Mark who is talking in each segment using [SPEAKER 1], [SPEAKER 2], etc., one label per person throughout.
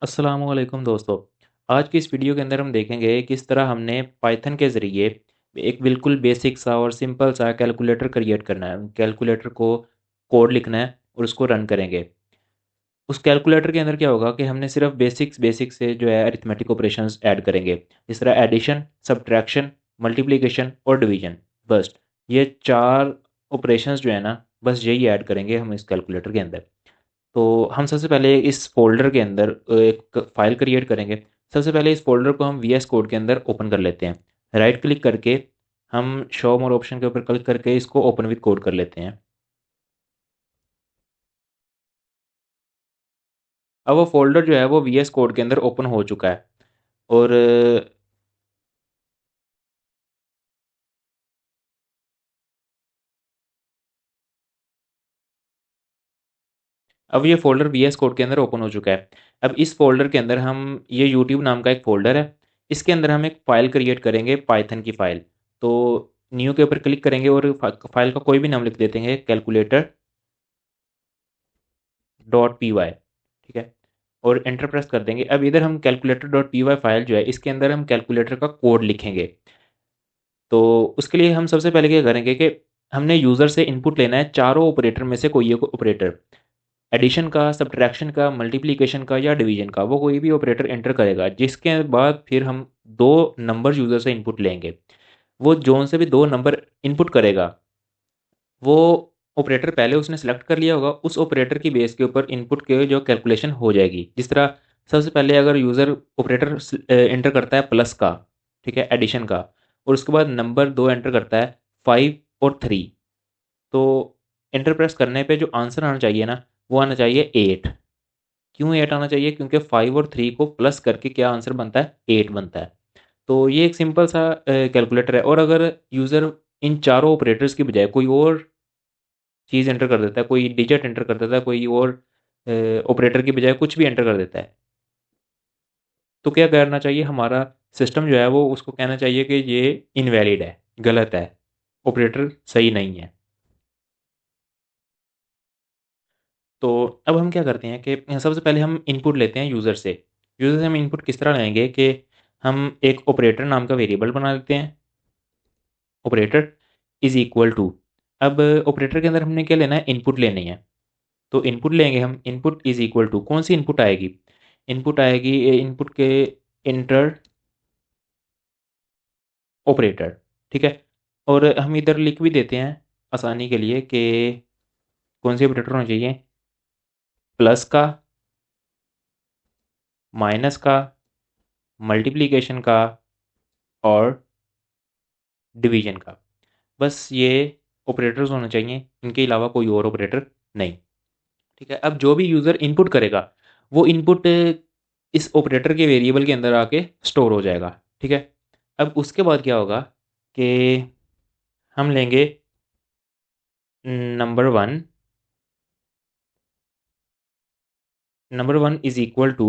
[SPEAKER 1] अस्सलामुअलैकुम दोस्तों। आज की इस वीडियो के अंदर हम देखेंगे किस तरह हमने पाइथन के ज़रिए एक बिल्कुल बेसिक सा और सिंपल सा कैलकुलेटर क्रिएट करना है। कैलकुलेटर को कोड लिखना है और उसको रन करेंगे। उस कैलकुलेटर के अंदर क्या होगा कि हमने सिर्फ बेसिक से जो है अरिथमेटिक ऑपरेशंस ऐड करेंगे, जिस तरह एडिशन, सब्ट्रैक्शन, मल्टीप्लिकेशन और डिवीजन। बस ये चार ऑपरेशंस जो है ना, बस यही ऐड करेंगे हम इस कैलकुलेटर के अंदर। तो हम सबसे पहले इस फोल्डर के अंदर एक फाइल क्रिएट करेंगे। सबसे पहले इस फोल्डर को हम वी एस कोड के अंदर ओपन कर लेते हैं। राइट क्लिक करके हम शो मोर ऑप्शन के ऊपर क्लिक करके इसको ओपन विद कोड कर लेते हैं। अब वो फोल्डर जो है वो वी एस कोड के अंदर ओपन हो चुका है। और अब ये फोल्डर वी एस कोड के अंदर ओपन हो चुका है। अब इस फोल्डर के अंदर हम ये यूट्यूब नाम का एक फ़ोल्डर है, इसके अंदर हम एक फ़ाइल क्रिएट करेंगे, पाइथन की फ़ाइल। तो न्यू के ऊपर क्लिक करेंगे और फाइल का कोई भी नाम लिख देते हैं, कैलकुलेटर डॉट पी वाई। ठीक है, और एंटर प्रेस कर देंगे। अब इधर हम calculator dot P Y file जो है, इसके अंदर हम कैलकुलेटर का कोड लिखेंगे। तो उसके लिए हम सबसे पहले क्या करेंगे कि हमने यूज़र से इनपुट लेना है चारों ऑपरेटर में से कोई एक ऑपरेटर। एडिशन का, सब्ट्रैक्शन का, मल्टीप्लिकेशन का या डिवीजन का, वो कोई भी ऑपरेटर एंटर करेगा, जिसके बाद फिर हम दो नंबर यूज़र से इनपुट लेंगे। वो जोन से भी दो नंबर इनपुट करेगा, वो ऑपरेटर पहले उसने सेलेक्ट कर लिया होगा, उस ऑपरेटर की बेस के ऊपर इनपुट के जो कैलकुलेशन हो जाएगी। जिस तरह सबसे पहले अगर यूज़र ऑपरेटर एंटर करता है प्लस का, ठीक है, एडिशन का, और उसके बाद नंबर दो एंटर करता है, 5 और 3। तो एंटर प्रेस करने पे जो आंसर आना चाहिए ना, वो आना चाहिए 8। क्यों 8 आना चाहिए? क्योंकि 5 और 3 को प्लस करके क्या आंसर बनता है? 8 बनता है। तो ये एक सिंपल सा कैलकुलेटर है। और अगर यूज़र इन चारों ऑपरेटर्स की बजाय कोई और चीज़ एंटर कर देता है, कोई डिजिट एंटर कर देता है, कोई और ऑपरेटर की बजाय कुछ भी एंटर कर देता है, तो क्या करना चाहिए? हमारा सिस्टम जो है वो उसको कहना चाहिए कि ये इनवैलिड है, गलत है, ऑपरेटर सही नहीं है। तो अब हम क्या करते हैं कि सबसे पहले हम इनपुट लेते हैं यूज़र से। यूज़र से हम इनपुट किस तरह लेंगे कि हम एक ऑपरेटर नाम का वेरिएबल बना लेते हैं। ऑपरेटर इज़ इक्वल टू, अब ऑपरेटर के अंदर हमने क्या लेना है? इनपुट लेनी है। तो इनपुट लेंगे हम, इनपुट इज़ इक्वल टू, कौन सी इनपुट आएगी? इनपुट आएगी इनपुट के इंटर ऑपरेटर। ठीक है, और हम इधर लिख भी देते हैं आसानी के लिए कि कौन सी ऑपरेटर होना चाहिए, प्लस का, माइनस का, मल्टीप्लिकेशन का और डिवीजन का। बस ये ऑपरेटर्स होने चाहिए, इनके अलावा कोई और ऑपरेटर नहीं। ठीक है, अब जो भी यूज़र इनपुट करेगा, वो इनपुट इस ऑपरेटर के वेरिएबल के अंदर आके स्टोर हो जाएगा। ठीक है, अब उसके बाद क्या होगा कि हम लेंगे number 1। Number 1 is equal to,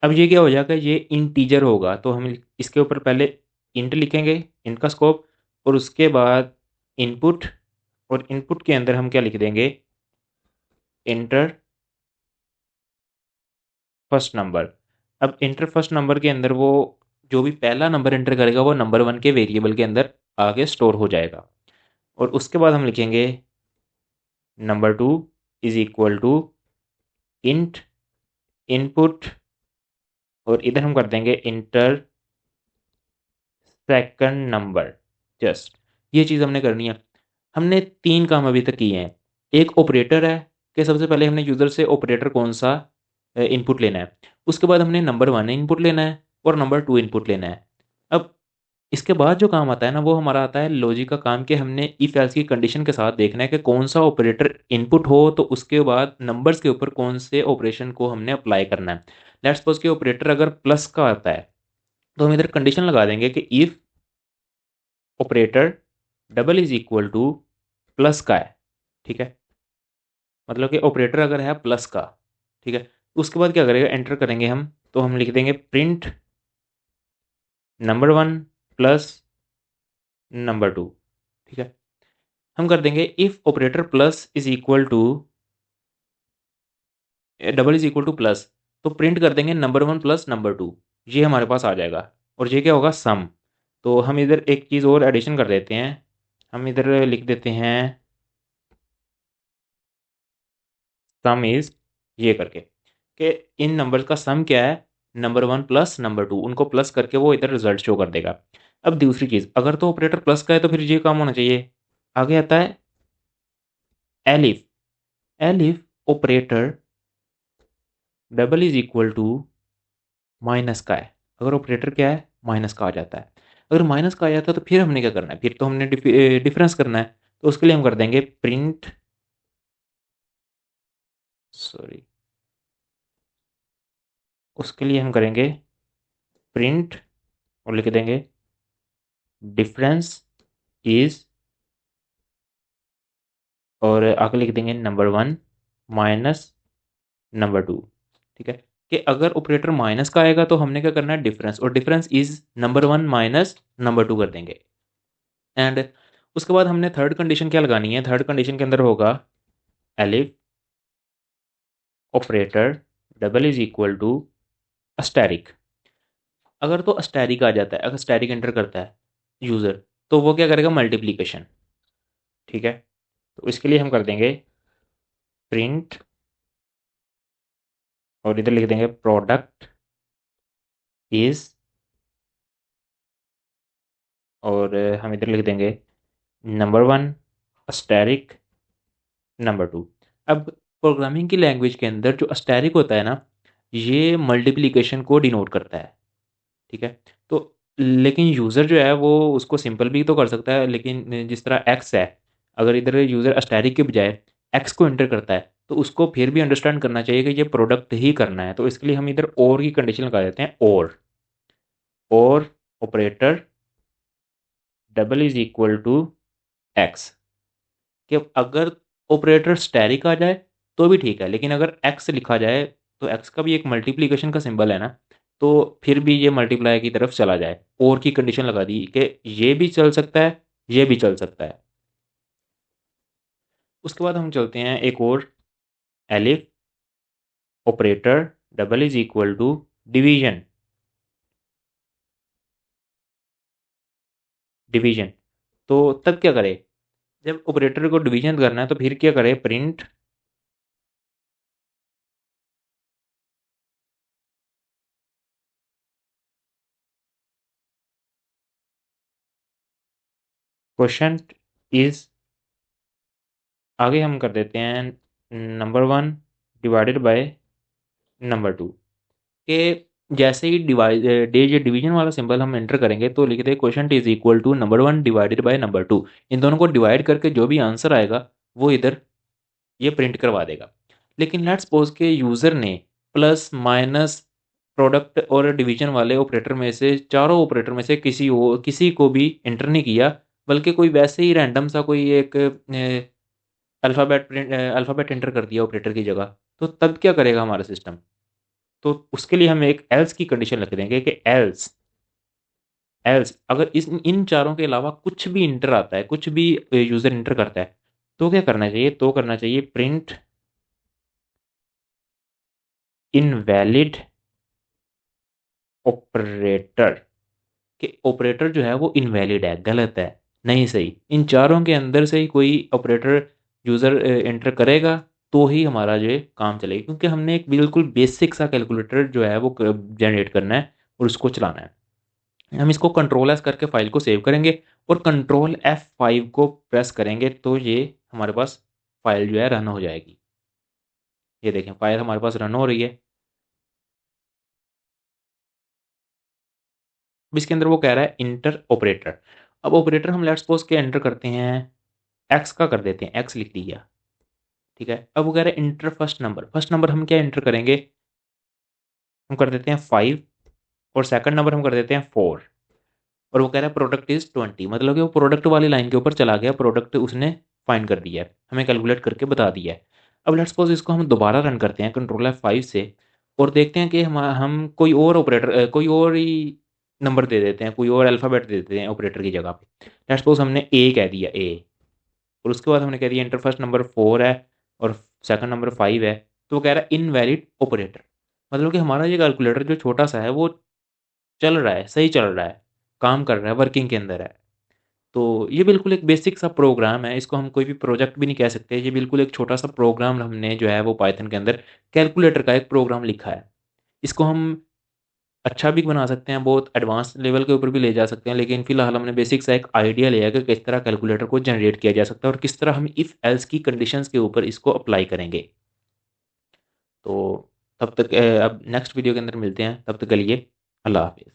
[SPEAKER 1] अब ये क्या हो जाएगा? ये इंटीजर होगा, तो हम इसके ऊपर पहले इंट लिखेंगे, इंट का स्कोप, और उसके बाद इनपुट, और इनपुट के अंदर हम क्या लिख देंगे? Inter first number. अब इंटर फर्स्ट नंबर के अंदर वो जो भी पहला नंबर एंटर करेगा वो नंबर 1 के वेरिएबल के अंदर आगे स्टोर हो जाएगा। और उसके बाद हम लिखेंगे number 2 is equal to int input, और इधर हम कर देंगे इंटर सेकंड नंबर। जस्ट ये चीज़ हमने करनी है। हमने 3 काम अभी तक किए हैं। एक ऑपरेटर है कि सबसे पहले हमने यूज़र से ऑपरेटर कौन सा इनपुट लेना है, उसके बाद हमने नंबर 1 इनपुट लेना है और नंबर 2 इनपुट लेना है। अब इसके बाद जो काम आता है ना, वो हमारा आता है लॉजिक का काम, कि हमने इफ एल्स की कंडीशन के साथ देखना है कि कौन सा ऑपरेटर इनपुट हो, तो उसके बाद नंबर्स के ऊपर कौन से ऑपरेशन को हमने अप्लाई करना है। लेट्स सपोज कि ऑपरेटर अगर प्लस का आता है, तो हम इधर कंडीशन लगा देंगे कि if operator double is equal to plus का है। ठीक है, मतलब कि ऑपरेटर अगर है प्लस का, ठीक है, उसके बाद क्या करेगा? एंटर करेंगे हम, तो हम लिख देंगे प्रिंट नंबर 1 प्लस नंबर 2। ठीक है, हम कर देंगे if operator plus is equal to double is equal to plus, तो प्रिंट कर देंगे नंबर 1 प्लस नंबर 2, ये हमारे पास आ जाएगा। और ये क्या होगा, सम। तो हम इधर एक चीज़ और एडिशन कर देते हैं, हम इधर लिख देते हैं सम इज, ये करके कि इन नंबर्स का सम क्या है, नंबर 1 प्लस नंबर 2, उनको प्लस करके वो इधर रिजल्ट शो कर देगा। अब दूसरी चीज़, अगर तो ऑपरेटर प्लस का है तो फिर ये काम होना चाहिए। आगे आता है elif. Elif operator double is equal to minus का है। अगर ऑपरेटर क्या है, माइनस का आ जाता है। अगर माइनस का आ जाता है तो फिर हमने क्या करना है, फिर तो हमने डिफरेंस करना है। तो उसके लिए हम कर देंगे प्रिंट, सॉरी, उसके लिए हम करेंगे प्रिंट और लिख देंगे डिफरेंस इज, और आगे लिख देंगे नंबर 1 माइनस नंबर 2। ठीक है, कि अगर ऑपरेटर माइनस का आएगा तो हमने क्या करना है, डिफरेंस, और difference is number 1 minus number 2 कर देंगे। एंड उसके बाद हमने थर्ड कंडीशन क्या लगानी है, थर्ड कंडीशन के अंदर होगा elif operator double is equal to asterisk. अगर तो अस्टेरिक आ जाता है, अगर अस्टेरिक एंटर करता है यूज़र, तो वो क्या करेगा, मल्टीप्लीकेशन। ठीक है, तो इसके लिए हम कर देंगे प्रिंट, और इधर लिख देंगे प्रोडक्ट इज, और हम इधर लिख देंगे नंबर 1 अस्टेरिक नंबर 2। अब प्रोग्रामिंग की लैंग्वेज के अंदर जो अस्टेरिक होता है ना, ये मल्टीप्लिकेशन को डिनोट करता है। ठीक है, तो लेकिन यूज़र जो है वो उसको सिंपल भी तो कर सकता है, लेकिन जिस तरह एक्स है, अगर इधर यूज़र अस्टेरिक के बजाय एक्स को एंटर करता है तो उसको फिर भी अंडरस्टैंड करना चाहिए कि ये प्रोडक्ट ही करना है। तो इसके लिए हम इधर और की कंडीशन लगा देते हैं, और operator double is equal to X. कि अगर ऑपरेटर स्टैरिक आ जाए तो भी ठीक है, लेकिन अगर एक्स लिखा जाए तो एक्स का भी एक मल्टीप्लिकेशन का सिंबल है ना, तो फिर भी ये मल्टीप्लाई की तरफ चला जाए। और की कंडीशन लगा दी कि ये भी चल सकता है, ये भी चल सकता है। उसके बाद हम चलते हैं एक और, elif operator double is equal to division. Division, तो तब क्या करे, जब ऑपरेटर को डिवीजन करना है तो फिर क्या करे, प्रिंट क्वेश्चन इज, आगे हम कर देते हैं नंबर 1 डिवाइडेड बाय नंबर 2। के जैसे ही डिवाइड डे ये डिवीजन वाला सिंबल हम एंटर करेंगे तो लिखते हैं question is equal to number 1 divided by number 2। इन दोनों को डिवाइड करके जो भी आंसर आएगा वो इधर ये प्रिंट करवा देगा। लेकिन लेट्स सपोज के यूज़र ने प्लस माइनस प्रोडक्ट और डिवीजन वाले ऑपरेटर में से, चारों ऑपरेटर में से किसी को भी एंटर नहीं किया, बल्कि कोई वैसे ही रैंडम सा कोई एक अल्फ़ाबेट एंटर कर दिया ऑपरेटर की जगह। तो तब क्या करेगा हमारा सिस्टम, तो उसके लिए हम एक एल्स की कंडीशन लिख देंगे कि एल्स, अगर इस इन चारों के अलावा कुछ भी इंटर आता है, कुछ भी यूज़र इंटर करता है, तो क्या करना चाहिए, तो करना चाहिए प्रिंट इनवैलिड ऑपरेटर। कि ऑपरेटर जो है वो इनवैलिड है, गलत है, नहीं सही। इन चारों के अंदर से ही कोई ऑपरेटर यूज़र एंटर करेगा तो ही हमारा जो है काम चलेगा, क्योंकि हमने एक बिल्कुल बेसिक सा कैलकुलेटर जो है वो जनरेट करना है और उसको चलाना है। हम इसको कंट्रोल एस करके फाइल को सेव करेंगे और कंट्रोल F5 को प्रेस करेंगे तो ये हमारे पास फाइल जो है रन हो जाएगी। ये देखें फाइल हमारे पास रन हो रही है। अब इसके अंदर वो कह रहा है इंटर ऑपरेटर। अब ऑपरेटर हम लेट्स सपोज के एंटर करते हैं, एक्स का कर देते हैं, एक्स लिख दिया। ठीक है, अब वो कह रहा है inter first number. First number हम क्या एंटर करेंगे, हम कर देते हैं 5, और सेकंड नंबर हम कर देते हैं 4। और वो कह रहा है प्रोडक्ट इज 20, मतलब कि वो प्रोडक्ट वाली लाइन के ऊपर चला गया, प्रोडक्ट उसने फाइंड कर दिया है, हमें कैलकुलेट करके बता दिया है। अब लेट्स सपोज इसको हम दोबारा रन करते हैं कंट्रोल F5 से, और देखते हैं कि हम कोई और ऑपरेटर, कोई और ही नंबर दे देते हैं, कोई और अल्फ़ाबेट दे देते हैं ऑपरेटर की जगह पे। लेट्स सपोज हमने ए कह दिया, ए, और उसके बाद हमने कह दिया इंटर फर्स्ट नंबर 4 है और सेकंड नंबर 5 है, तो वो कह रहा है इनवैलिड ऑपरेटर। मतलब कि हमारा ये कैलकुलेटर जो छोटा सा है वो चल रहा है, सही चल रहा है, काम कर रहा है, वर्किंग के अंदर है। तो ये बिल्कुल एक बेसिक सा प्रोग्राम है, इसको हम कोई भी प्रोजेक्ट भी नहीं कह सकते, ये बिल्कुल एक छोटा सा प्रोग्राम हमने जो है वो पाइथन के अंदर कैलकुलेटर का एक प्रोग्राम लिखा है। इसको हम अच्छा भी बना सकते हैं, बहुत एडवांस लेवल के ऊपर भी ले जा सकते हैं, लेकिन फिलहाल हमने बेसिक सा एक आइडिया लिया है कि किस तरह कैलकुलेटर को जनरेट किया जा सकता है और किस तरह हम इफ़ एल्स की कंडीशंस के ऊपर इसको अप्लाई करेंगे। तो तब तक अब नेक्स्ट वीडियो के अंदर मिलते हैं, तब तक के लिए अल्लाह हाफिज़।